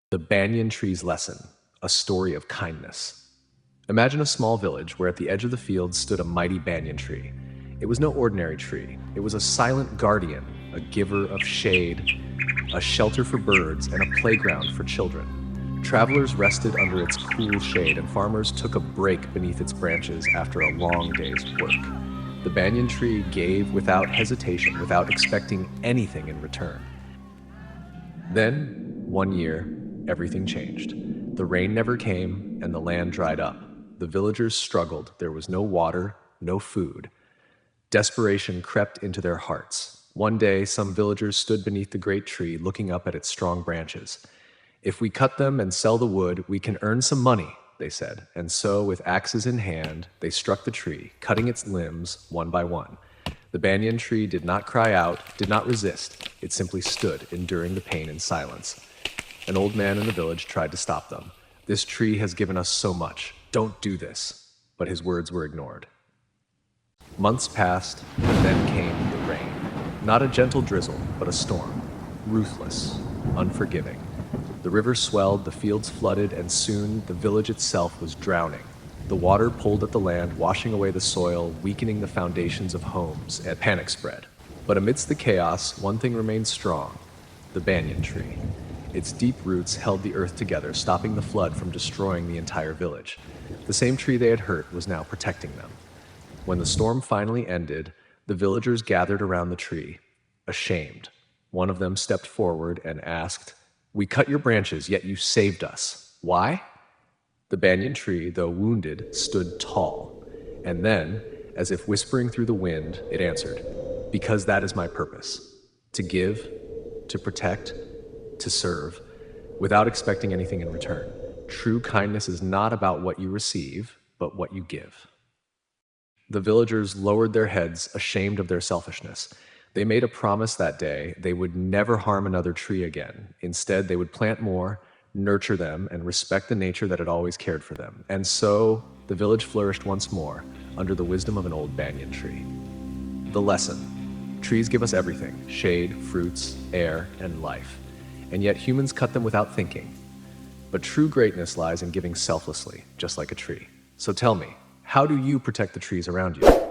The Banyan tree's lesson, a story of kindness. Imagine a small village where at the edge of the field stood a mighty banyan tree. It was no ordinary tree. It was a silent guardian, a giver of shade, a shelter for birds, and a playground for children. Travelers rested under its cool shade, and farmers took a break beneath its branches after a long day's work. The banyan tree gave without hesitation, without expecting anything in return. Then, one year, everything changed. The rain never came, and the land dried up. The villagers struggled. There was no water, no food. Desperation crept into their hearts. One day, some villagers stood beneath the great tree, looking up at its strong branches. "If we cut them and sell the wood, we can earn some money," they said. And so, with axes in hand, they struck the tree, cutting its limbs one by one. The banyan tree did not cry out, did not resist. It simply stood, enduring the pain in silence. An old man in the village tried to stop them. "This tree has given us so much. Don't do this." But his words were ignored. Months passed, and then came the rain. Not a gentle drizzle, but a storm. Ruthless, unforgiving. The river swelled, the fields flooded, and soon the village itself was drowning. The water pulled at the land, washing away the soil, weakening the foundations of homes, and panic spread. But amidst the chaos, one thing remained strong: the banyan tree. Its deep roots held the earth together, stopping the flood from destroying the entire village. The same tree they had hurt was now protecting them. When the storm finally ended, the villagers gathered around the tree, ashamed. One of them stepped forward and asked, "We cut your branches, yet you saved us. Why?" The banyan tree, though wounded, stood tall. And then, as if whispering through the wind, it answered, "Because that is my purpose: to give, to protect, to serve, without expecting anything in return. True kindness is not about what you receive, but what you give." The villagers lowered their heads, ashamed of their selfishness. They made a promise that day: they would never harm another tree again. Instead, they would plant more, nurture them, and respect the nature that had always cared for them. And so, the village flourished once more, under the wisdom of an old banyan tree. The lesson: trees give us everything: shade, fruits, air, and life. And yet humans cut them without thinking. But true greatness lies in giving selflessly, just like a tree. So tell me, how do you protect the trees around you?